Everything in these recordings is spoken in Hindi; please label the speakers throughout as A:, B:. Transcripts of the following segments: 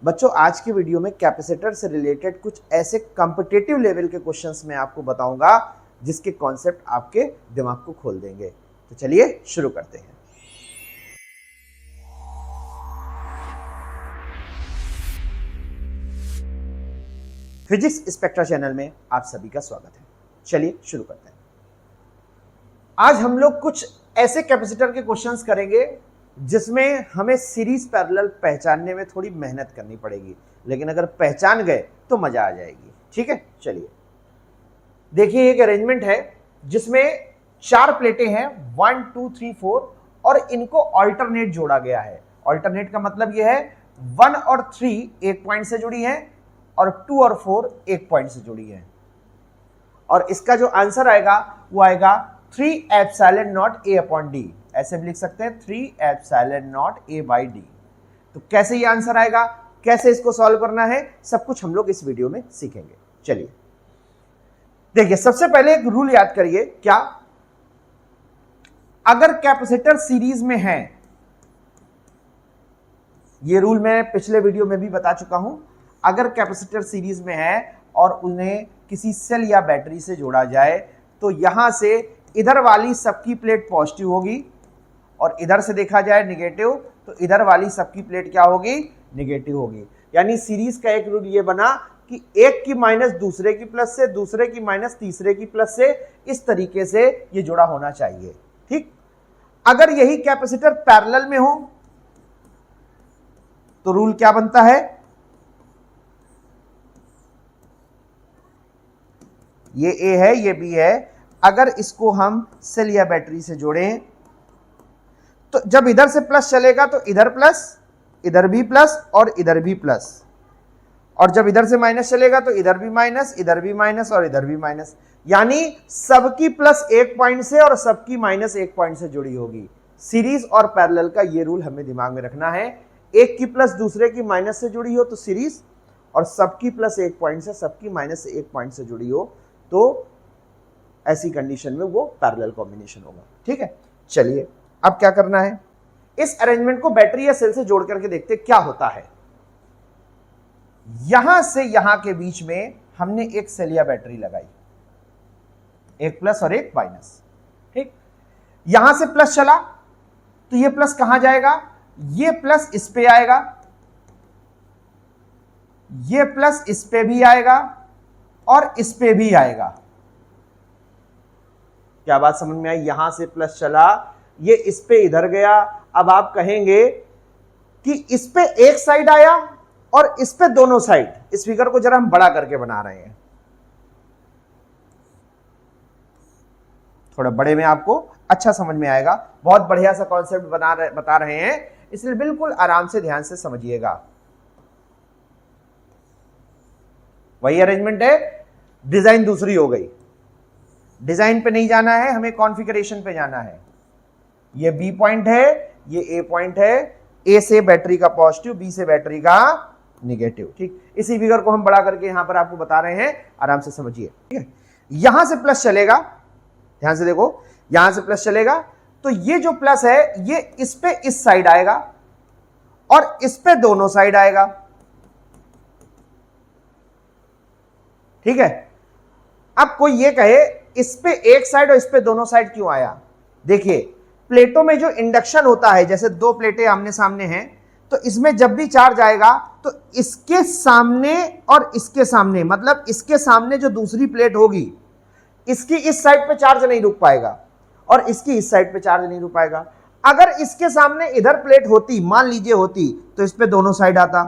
A: बच्चों आज की वीडियो में कैपेसिटर से रिलेटेड कुछ ऐसे कॉम्पिटिटिव लेवल के क्वेश्चंस मैं आपको बताऊंगा जिसके कॉन्सेप्ट आपके दिमाग को खोल देंगे। तो चलिए शुरू करते हैं। फिजिक्स स्पेक्ट्रा चैनल में आप सभी का स्वागत है। चलिए शुरू करते हैं। आज हम लोग कुछ ऐसे कैपेसिटर के क्वेश्चंस करेंगे जिसमें हमें सीरीज पैरेलल पहचानने में थोड़ी मेहनत करनी पड़ेगी, लेकिन अगर पहचान गए तो मजा आ जाएगी। ठीक है, चलिए देखिए एक अरेंजमेंट है जिसमें 4 प्लेटें हैं 1 2 3 4 और इनको ऑल्टरनेट जोड़ा गया है। ऑल्टरनेट का मतलब यह है 1 और 3 एक पॉइंट से जुड़ी हैं और 2 और 4 एक पॉइंट से जुड़ी हैं, और इसका जो आंसर आएगा वो आएगा 3 epsilon not a upon D. ऐसे भी लिख सकते हैं 3 epsilon not a by D. तो कैसे ये आंसर आएगा, कैसे इसको सॉल्व करना है, सब कुछ हम लोग इस वीडियो में सीखेंगे। चलिए देखिए, सबसे पहले एक रूल याद करिए। क्या? अगर कैपेसिटर सीरीज में है, ये रूल मैं पिछले वीडियो में भी बता चुका हूं। अगर कैपेसिटर सीरीज में है और उन्हें किसी सेल या बैटरी से जोड़ा जाए तो यहां से इधर वाली सबकी प्लेट पॉजिटिव होगी और इधर से देखा जाए नेगेटिव, तो इधर वाली सबकी प्लेट क्या होगी? नेगेटिव होगी। यानी सीरीज का एक रूल ये बना कि एक की माइनस दूसरे की प्लस से, दूसरे की माइनस तीसरे की प्लस से, इस तरीके से ये जुड़ा होना चाहिए। ठीक, अगर यही कैपेसिटर पैरेलल में हो तो रूल क्या बनता है? ये ए है, ये बी है। अगर इसको हम सेल या बैटरी से जोड़ें तो जब इधर से प्लस चलेगा तो इधर प्लस, इधर भी प्लस और इधर भी प्लस, और जब इधर से माइनस चलेगा तो इधर भी माइनस, इधर भी माइनस और इधर भी माइनस। यानी सबकी प्लस एक पॉइंट से और सबकी माइनस एक पॉइंट से जुड़ी होगी। सीरीज और पैरेलल का ये रूल हमें दिमाग में रखना है। एक की प्लस दूसरे की माइनस से जुड़ी हो तो सीरीज, और सबकी प्लस एक पॉइंट से सबकी माइनस से एक पॉइंट से जुड़ी हो तो ऐसी कंडीशन में वो पैरेलल कॉम्बिनेशन होगा। ठीक है, चलिए अब क्या करना है, इस अरेंजमेंट को बैटरी या सेल से जोड़ करके देखते क्या होता है। यहां से यहां के बीच में हमने एक सेल या बैटरी लगाई, एक प्लस और एक माइनस। ठीक, यहां से प्लस चला तो ये प्लस कहां जाएगा? ये प्लस इस पे आएगा, ये प्लस इस पे भी आएगा और इस पे भी आएगा। क्या बात समझ में आई? यहां से प्लस चला, ये इस पे इधर गया। अब आप कहेंगे कि इस पे एक साइड आया और इस पे दोनों साइड। इस फिगर को जरा हम बड़ा करके बना रहे हैं, थोड़ा बड़े में आपको अच्छा समझ में आएगा। बहुत बढ़िया सा कॉन्सेप्ट बता रहे हैं, इसलिए बिल्कुल आराम से ध्यान से समझिएगा। वही अरेंजमेंट है, डिजाइन दूसरी हो गई। डिजाइन पे नहीं जाना है, हमें कॉन्फ़िगरेशन पे जाना है। ये बी पॉइंट है, ये ए पॉइंट है। ए से बैटरी का पॉजिटिव, बी से बैटरी का नेगेटिव। ठीक, इसी फिगर को हम बड़ा करके यहां पर आपको बता रहे हैं, आराम से समझिए। ठीक है, यहां से प्लस चलेगा, ध्यान से देखो, यहां से प्लस चलेगा तो ये जो प्लस है ये इस पे इस साइड आएगा और इस पे दोनों साइड आएगा। ठीक है, अब कोई ये कहे इस पे एक साइड और इस पे दोनों साइड क्यों आया? देखिए, प्लेटों में जो इंडक्शन होता है, जैसे 2 प्लेटें आमने सामने हैं, तो इसमें जब भी चार्ज आएगा तो इसके सामने और इसके सामने, मतलब इसके सामने जो दूसरी प्लेट होगी, इसकी इस साइड पे चार्ज नहीं रुक पाएगा और इसकी इस साइड पे चार्ज नहीं रुक पाएगा। अगर इसके सामने इधर प्लेट होती, मान लीजिए होती, तो इस पे दोनों साइड आता।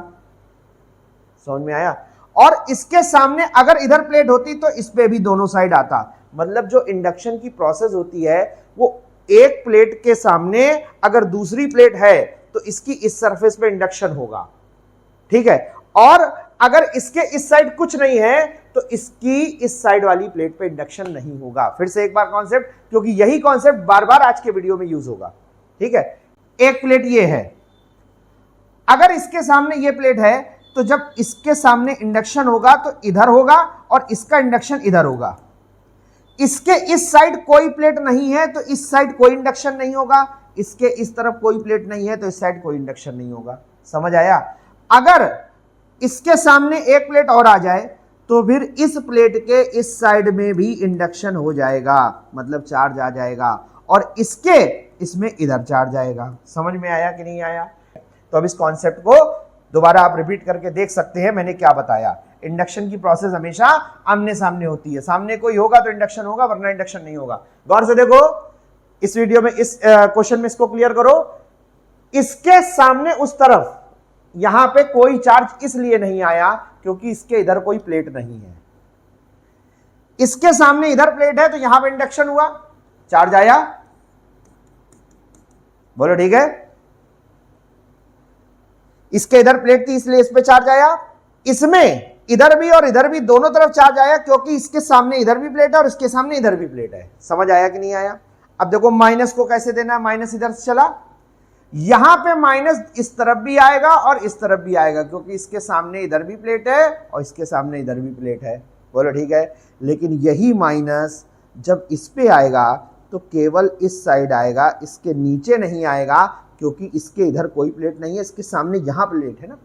A: समझ में आया? और इसके सामने अगर इधर प्लेट होती तो इस पे भी दोनों साइड आता। मतलब जो इंडक्शन की प्रोसेस होती है वो एक प्लेट के सामने अगर दूसरी प्लेट है तो इसकी इस सरफेस पे इंडक्शन होगा। ठीक है, और अगर इसके इस साइड कुछ नहीं है तो इसकी इस साइड वाली प्लेट पे इंडक्शन नहीं होगा। फिर से एक बार कॉन्सेप्ट, क्योंकि यही कॉन्सेप्ट बार बार आज के वीडियो में यूज होगा। ठीक है, एक प्लेट ये है, अगर इसके सामने ये प्लेट है तो जब इसके सामने इंडक्शन होगा तो इधर होगा और इसका इंडक्शन इधर होगा। इसके इस साइड कोई प्लेट नहीं है तो इस साइड कोई इंडक्शन नहीं होगा, इसके इस तरफ कोई प्लेट नहीं है तो इस साइड कोई इंडक्शन नहीं होगा। समझ आया? अगर इसके सामने एक प्लेट और आ जाए तो फिर इस प्लेट के इस साइड में भी इंडक्शन हो जाएगा, मतलब चार्ज आ जाएगा, और इसमें इधर चार्ज आएगा। समझ में आया कि नहीं आया? तो अब इस कॉन्सेप्ट को दोबारा आप रिपीट करके देख सकते हैं मैंने क्या बताया। इंडक्शन की प्रोसेस हमेशा आमने सामने होती है, सामने कोई होगा तो इंडक्शन होगा, वरना इंडक्शन नहीं होगा। गौर से देखो इस वीडियो में, इस क्वेश्चन में इसको क्लियर करो। इसके सामने उस तरफ यहां पे कोई चार्ज इसलिए नहीं आया क्योंकि इसके इधर कोई प्लेट नहीं है। इसके सामने इधर प्लेट है तो यहां पे इंडक्शन हुआ, चार्ज आया। बोलो ठीक है। इसके इधर प्लेट थी इसलिए इस पे चार्ज आया। इसमें इधर भी और इधर भी दोनों तरफ चार्ज आया क्योंकि इसके सामने इधर भी प्लेट है और इसके सामने इधर भी प्लेट है। समझ आया कि नहीं आया? अब देखो माइनस को कैसे देना है, माइनस इधर से चला, यहां पे माइनस इस तरफ भी आएगा और इस तरफ भी आएगा क्योंकि इसके सामने इधर भी प्लेट है और इसके सामने इधर भी प्लेट है। बोलो ठीक है। लेकिन यही माइनस जब इस पे आएगा तो केवल इस साइड आएगा, इसके नीचे नहीं आएगा क्योंकि इसके इधर कोई प्लेट नहीं है, इसके सामने यहां प्लेट है ना।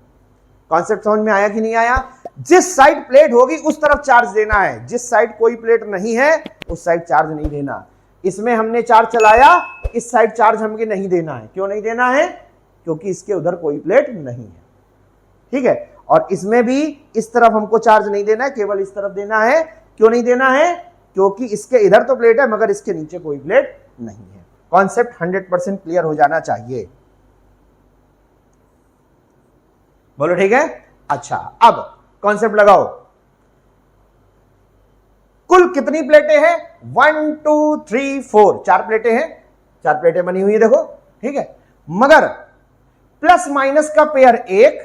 A: कॉन्सेप्ट समझ में आया कि नहीं आया? जिस साइड प्लेट होगी उस तरफ चार्ज देना है, जिस साइड कोई प्लेट नहीं है उस साइड चार्ज नहीं देना। इसमें हमने चार्ज चलाया, इस साइड चार्ज हमको नहीं देना है। क्यों नहीं देना है? क्योंकि इसके उधर कोई प्लेट नहीं है। ठीक है। और इसमें भी इस तरफ हमको चार्ज नहीं देना है, केवल इस तरफ देना है। क्यों नहीं देना है? क्योंकि इसके इधर तो प्लेट है मगर इसके नीचे कोई प्लेट नहीं है। कॉन्सेप्ट 100% क्लियर हो जाना चाहिए। बोलो ठीक है। अच्छा, अब कॉन्सेप्ट लगाओ। कुल कितनी प्लेटें हैं? 1 2 3 4, 4 प्लेटें हैं। 4 प्लेटें बनी हुई है देखो, ठीक है। मगर प्लस माइनस का पेयर 1,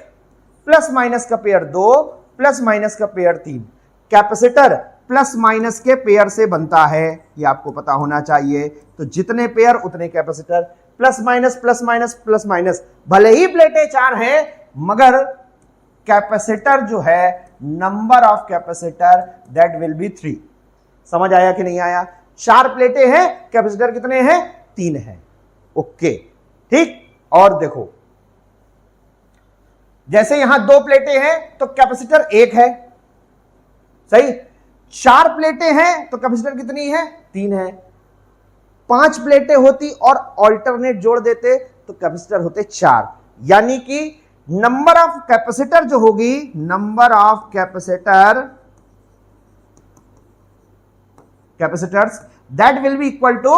A: प्लस माइनस का पेयर 2, प्लस माइनस का पेयर 3। कैपेसिटर प्लस माइनस के पेयर से बनता है, ये आपको पता होना चाहिए। तो जितने पेयर उतने capacitor, plus minus plus minus plus minus. भले ही प्लेटें 4 हैं मगर कैपेसिटर जो है, number of capacitor that will be 3। समझ आया कि नहीं आया? 4 प्लेटें हैं, कैपेसिटर कितने हैं? 3 हैं। ओके, ठीक। और देखो जैसे यहां 2 प्लेटें हैं तो कैपेसिटर 1 है, सही। 4 प्लेटें हैं तो कैपेसिटर कितनी है? 3 है। 5 प्लेटें होती और ऑल्टरनेट जोड़ देते तो कैपेसिटर होते 4। यानी कि नंबर ऑफ कैपेसिटर जो होगी, number of capacitors that will be equal to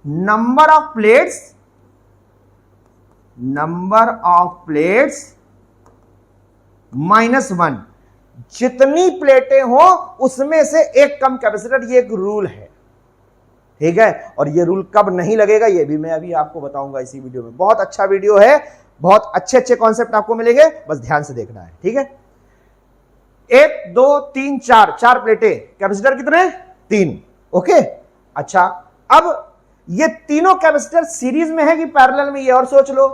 A: number of plates -1। जितनी प्लेटें हो उसमें से एक कम कैपेसिटर, ये एक रूल है, ठीक है। और ये रूल कब नहीं लगेगा ये भी मैं अभी आपको बताऊंगा इसी वीडियो में। बहुत अच्छा वीडियो है, बहुत अच्छे अच्छे कॉन्सेप्ट आपको मिलेंगे, बस ध्यान से देखना है, ठीक है। 1 2 3 4, 4 प्लेटें, कैपेसिटर कितने? 3। ओके। अच्छा, अब ये तीनों कैपेसिटर सीरीज में है कि पैरेलल में? ये और सोच लो।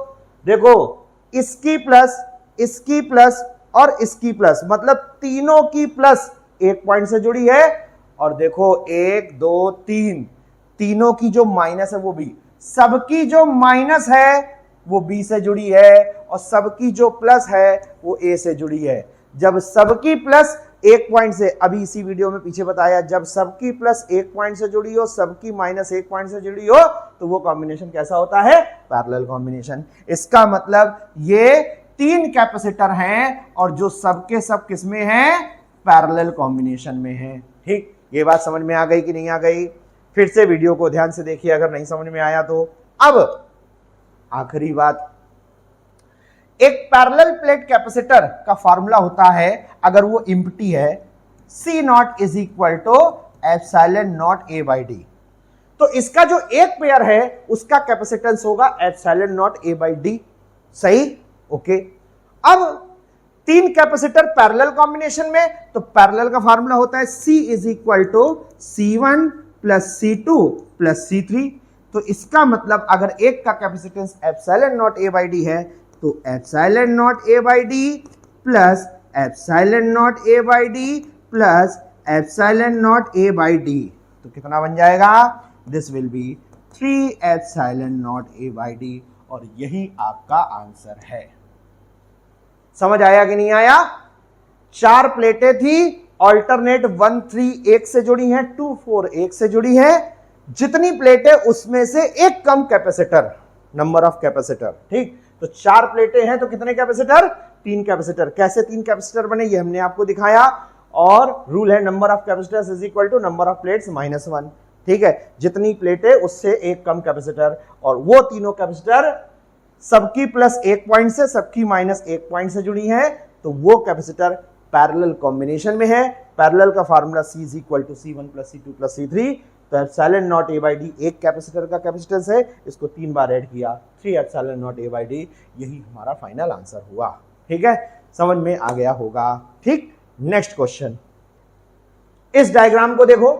A: देखो, इसकी प्लस, इसकी प्लस और इसकी प्लस, मतलब तीनों की प्लस एक पॉइंट से जुड़ी है। और देखो 1 2 3, तीनों की जो माइनस है वो भी, सबकी जो माइनस है वो बी से जुड़ी है और सबकी जो प्लस है वो ए से जुड़ी है। जब सबकी प्लस एक पॉइंट से, अभी इसी वीडियो में पीछे बताया, जब सबकी प्लस एक पॉइंट से जुड़ी हो, सबकी माइनस एक पॉइंट से जुड़ी हो, तो वो कॉम्बिनेशन कैसा होता है? Parallel combination. इसका मतलब ये 3 कैपेसिटर हैं और जो सबके सब किसमें हैं? पैरेलल कॉम्बिनेशन में हैं। ठीक, ये बात समझ में आ गई कि नहीं आ गई? फिर से वीडियो को ध्यान से देखिए अगर नहीं समझ में आया तो। अब आखिरी बात, एक पैरेलल प्लेट कैपेसिटर का फॉर्मूला होता है, अगर वो एम्प्टी है, C0 is equal to epsilon not A by D। तो इसका जो एक पेयर है उसका कैपेसिटेंस होगा epsilon not A by D, सही। ओके। अब 3 कैपेसिटर पैरेलल कॉम्बिनेशन में, तो पैरेलल का फॉर्मूला होता है C is equal to C1 plus C2 plus C3। तो इसका मतलब अगर एक का capacitance epsilon not A by D है तो epsilon not A by D plus epsilon not A by D plus epsilon not A by D, तो कितना बन जाएगा? This will be 3 epsilon not A by D, और यही आपका आंसर है। समझ आया कि नहीं आया? 4 प्लेटें थी, ऑल्टरनेट 1 3 एक से जुड़ी हैं, 2 4 एक से जुड़ी हैं। जितनी प्लेटें उसमें से एक कम कैपेसिटर, नंबर ऑफ कैपेसिटर। ठीक, तो 4 प्लेटें हैं तो कितने कैपेसिटर? 3 कैपेसिटर। कैसे 3 कैपेसिटर बने ये हमने आपको दिखाया, और रूल है number of capacitors is equal to number of plates minus 1। ठीक है, जितनी प्लेटें उससे एक कम कैपेसिटर, और वो तीनों कैपेसिटर सबकी प्लस 1 पॉइंट से, सबकी माइनस 1 पॉइंट से जुड़ी है, तो वो कैपेसिटर पैरेलल कॉम्बिनेशन में है। पैरेलल का formula C is equal to C1 plus C2 plus C3। तो epsilon not A by D एक कैपेसिटर का कैपेसिटेंस है, इसको 3 बार ऐड किया, 3 epsilon not A by D, यही हमारा फाइनल आंसर हुआ। ठीक है, समझ में आ गया होगा। ठीक, नेक्स्ट क्वेश्चन, इस डायग्राम को देखो,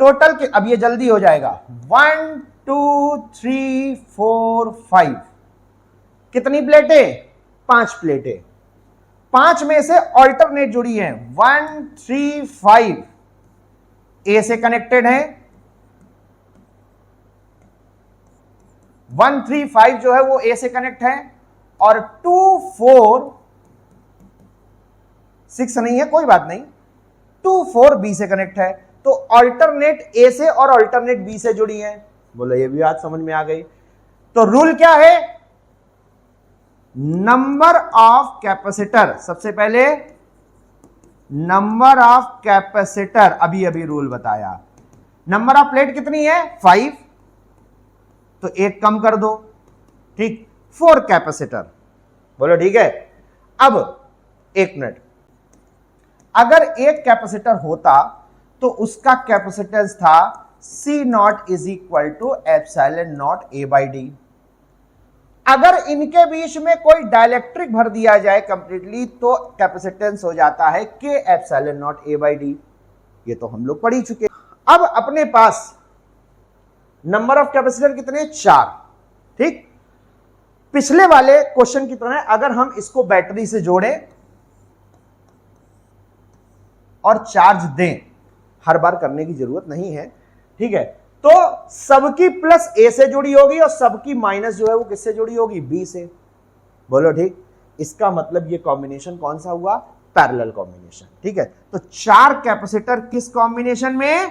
A: टोटल के, अब ये जल्दी हो जाएगा, 1 2 3 4 5, कितनी प्लेटें? 5 प्लेटें। 5 में से ऑल्टरनेट जुड़ी हैं, 1 3 5 ए से कनेक्टेड है, 1 3 5 जो है वो ए से कनेक्ट है, और 2 4 6 नहीं है, कोई बात नहीं, 2 4 बी से कनेक्ट है। तो ऑल्टरनेट ए से और ऑल्टरनेट बी से जुड़ी है। बोलो ये भी बात समझ में आ गई। तो रूल क्या है? नंबर ऑफ कैपेसिटर, सबसे पहले नंबर ऑफ कैपेसिटर, अभी अभी रूल बताया। नंबर ऑफ प्लेट कितनी है? 5, तो एक कम कर दो। ठीक, 4 कैपेसिटर। बोलो ठीक है। अब 1 मिनट, अगर एक कैपेसिटर होता तो उसका कैपेसिटेंस था C naught is equal to epsilon not A by D. अगर इनके बीच में कोई डाइलेक्ट्रिक भर दिया जाए कंप्लीटली तो कैपेसिटेंस हो जाता है K epsilon not A by D. ये तो हम लोग पढ़ ही चुके। अब अपने पास नंबर ऑफ कैपेसिटर कितने? 4। ठीक, पिछले वाले क्वेश्चन की तरह अगर हम इसको बैटरी से जोड़ें और चार्ज दें, हर बार करने की जरूरत नहीं है। ठीक है, तो सबकी प्लस ए से जुड़ी होगी और सबकी माइनस जो है वो किससे जुड़ी होगी? बी से। बोलो ठीक, इसका मतलब ये कॉम्बिनेशन कौन सा हुआ? Parallel combination. ठीक है, तो 4 कैपेसिटर किस कॉम्बिनेशन में?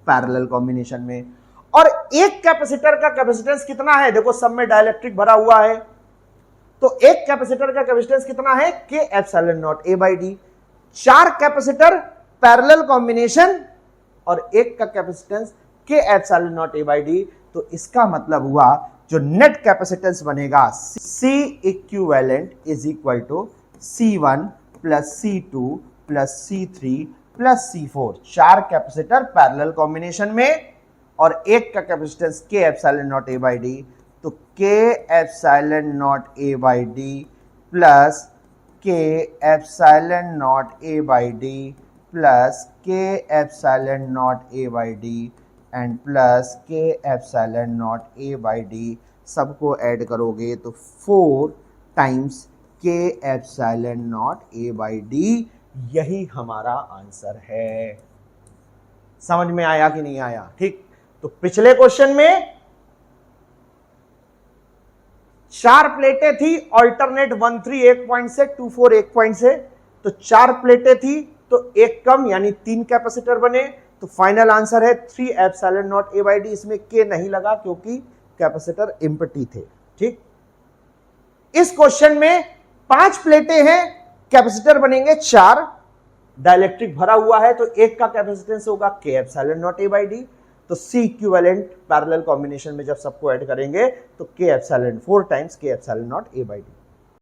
A: पैरेलल कॉम्बिनेशन में। और एक कैपेसिटर का कैपेसिटेंस कितना है? देखो सब में डाइलेक्ट्रिक भरा हुआ है, तो एक कैपेसिटर का कैपेसिटेंस कितना है? K epsilon not A by D. 4 capacitor parallel combination और एक का capacitance K epsilon not A by D. तो इसका मतलब हुआ जो नेट कैपेसिटेंस बनेगा C equivalent is equal to C1 plus C2 plus C3 plus C4। 4 capacitor parallel combination में और एक का capacitance K epsilon not A by D. तो K epsilon not A by D plus K epsilon not A by D plus K epsilon not A by D and plus K epsilon not A by D, सबको ऐड करोगे तो 4 times K epsilon not A by D. यही हमारा आंसर है। समझ में आया कि नहीं आया? ठीक, तो पिछले क्वेश्चन में 4 प्लेटें थी, ऑल्टरनेट 1 3 1 पॉइंट से, 2 4 1 पॉइंट से, तो 4 प्लेटें थी तो एक कम यानी 3 कैपेसिटर बने। तो फाइनल आंसर है 3 epsilon not A by D. इसमें K नहीं लगा क्योंकि कैपेसिटर एम्प्टी थे। ठीक, इस क्वेश्चन में 5 प्लेटें हैं, कैपेसिटर बनेंगे 4, डाइलेक्ट्रिक भरा हुआ है तो एक का कैपेसिटेंस होगा K epsilon not A by D. तो C इक्विवेलेंट पैरेलल कॉम्बिनेशन में जब सबको ऐड करेंगे तो K epsilon 4 times K epsilon not A by D.